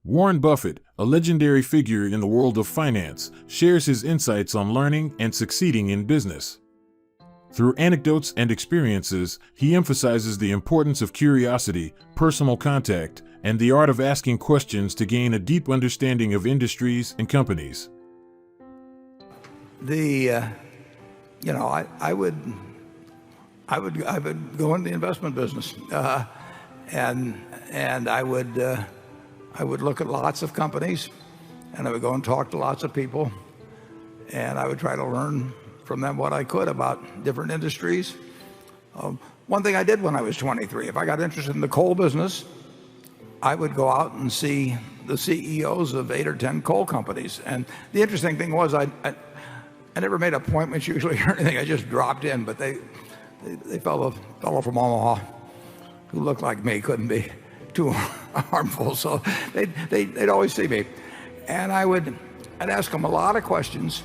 Warren Buffett, a legendary figure in the world of finance, shares his insights on learning and succeeding in business. Through anecdotes and experiences, he emphasizes the importance of curiosity, personal contact, and the art of asking questions to gain a deep understanding of industries and companies. I would go into the investment business, and I would look at lots of companies, and I would go and talk to lots of people, and I would try to learn from them what I could about different industries. One thing I did when I was 23, if I got interested in the coal business, I would go out and see the CEOs of 8 or 10 coal companies. And the interesting thing was I never made appointments usually or anything. I just dropped in, but they fellow from Omaha who looked like me couldn't be too harmful, so they'd always see me, and I'd ask them a lot of questions.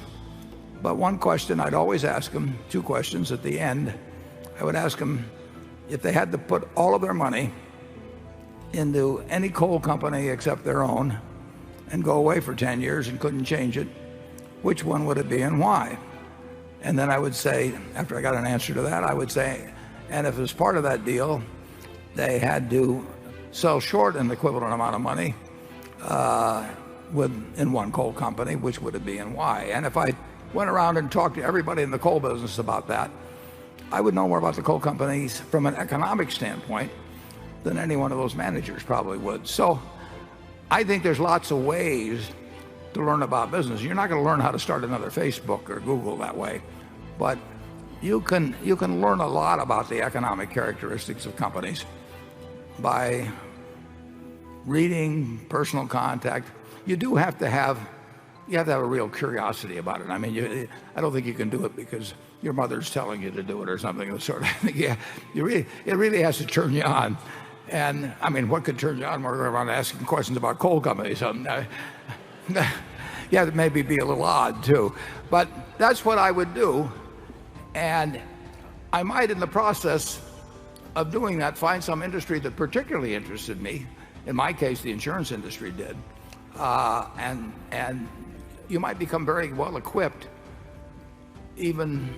But one question I'd always ask them, two questions at the end. I would ask them if they had to put all of their money into any coal company except their own and go away for 10 years and couldn't change it, which one would it be and why? And then I would say, after I got an answer to that, I would say, and if as part of that deal they had to sell short an equivalent amount of money in one coal company, which would it be and why? And if I went around and talked to everybody in the coal business about that, I would know more about the coal companies from an economic standpoint than any one of those managers probably would. So I think there's lots of ways to learn about business. You're not going to learn how to start another Facebook or Google that way, but you can learn a lot about the economic characteristics of companies by reading, personal contact. You have to have a real curiosity about it. I mean, I don't think you can do it because your mother's telling you to do it or something of the sort. I think it really has to turn you on. And I mean, what could turn you on more than around asking questions about coal companies? Yeah, that maybe be a little odd too, but that's what I would do. And I might, in the process of doing that, find some industry that particularly interested me. In my case, the insurance industry did. And you might become very well equipped, even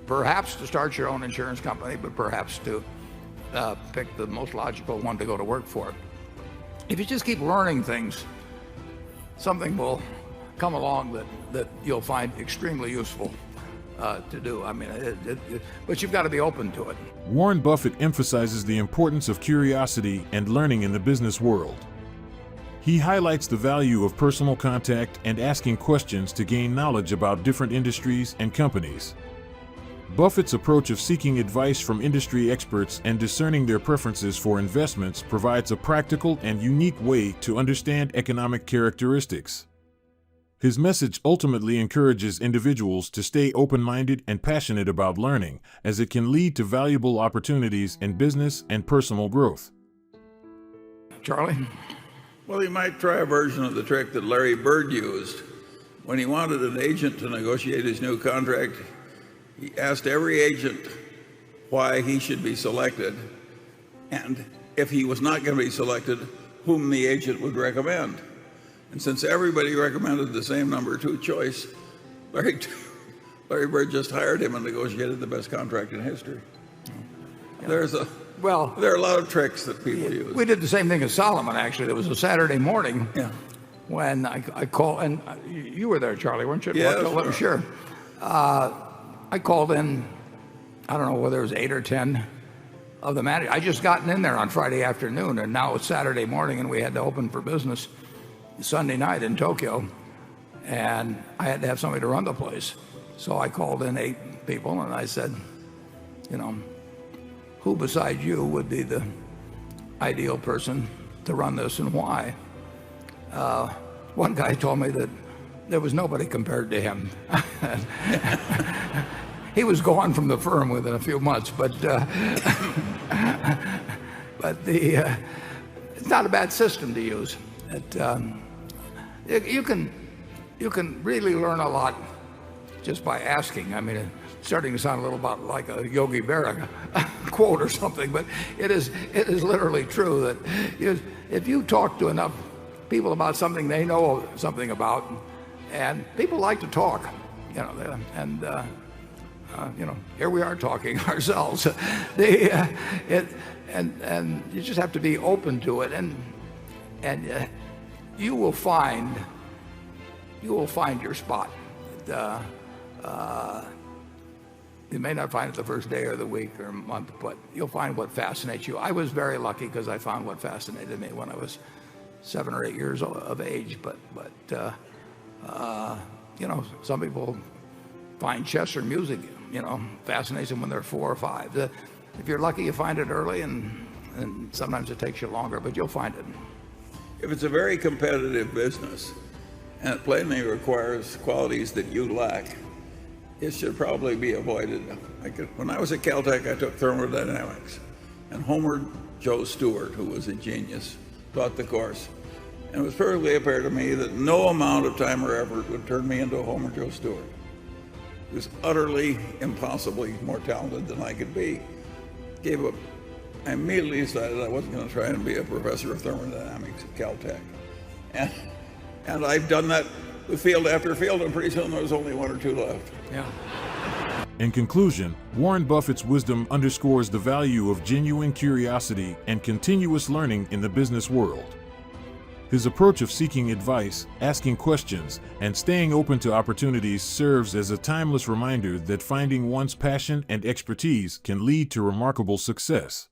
perhaps to start your own insurance company, but perhaps to pick the most logical one to go to work for. If you just keep learning things, something will come along that you'll find extremely useful to do. I mean, but you've got to be open to it. Warren Buffett emphasizes the importance of curiosity and learning in the business world. He highlights the value of personal contact and asking questions to gain knowledge about different industries and companies. Buffett's approach of seeking advice from industry experts and discerning their preferences for investments provides a practical and unique way to understand economic characteristics. His message ultimately encourages individuals to stay open-minded and passionate about learning, as it can lead to valuable opportunities in business and personal growth. Charlie? Well, he might try a version of the trick that Larry Bird used. When he wanted an agent to negotiate his new contract, he asked every agent why he should be selected, and if he was not going to be selected, whom the agent would recommend. And since everybody recommended the same number 2 choice, Larry Bird just hired him and negotiated the best contract in history. Yeah. There are a lot of tricks that people use. We did the same thing as Solomon, actually. It was a Saturday morning. Yeah. When I called, and you were there, Charlie, weren't you? Yeah, sure. I called in, I don't know whether it was 8 or 10 of the managers. I just gotten in there on Friday afternoon, and now it's Saturday morning, and we had to open for business Sunday night in Tokyo, and I had to have somebody to run the place. So I called in 8 people, and I said, who beside you would be the ideal person to run this and why? One guy told me that there was nobody compared to him. He was gone from the firm within a few months, but it's not a bad system to use. You can really learn a lot just by asking. I mean, it's starting to sound a little bit like a Yogi Berra quote or something, but it is literally true that if you talk to enough people about something they know something about, and people like to talk, and here we are talking ourselves. And you just have to be open to it, and you will find your spot. You may not find it the first day or the week or month, but you'll find what fascinates you. I was very lucky because I found what fascinated me when I was 7 or 8 years of age. But some people find chess or music, fascinates them when they're 4 or 5. If you're lucky, you find it early, and sometimes it takes you longer, but you'll find it. If it's a very competitive business and it plainly requires qualities that you lack, it should probably be avoided. When I was at Caltech, I took thermodynamics, and Homer Joe Stewart, who was a genius, taught the course. And it was perfectly apparent to me that no amount of time or effort would turn me into a Homer Joe Stewart. He was utterly, impossibly more talented than I could be. Gave up. I immediately decided I wasn't going to try and be a professor of thermodynamics at Caltech. And I've done that with field after field, and pretty soon there was only 1 or 2 left. Yeah. In conclusion, Warren Buffett's wisdom underscores the value of genuine curiosity and continuous learning in the business world. His approach of seeking advice, asking questions, and staying open to opportunities serves as a timeless reminder that finding one's passion and expertise can lead to remarkable success.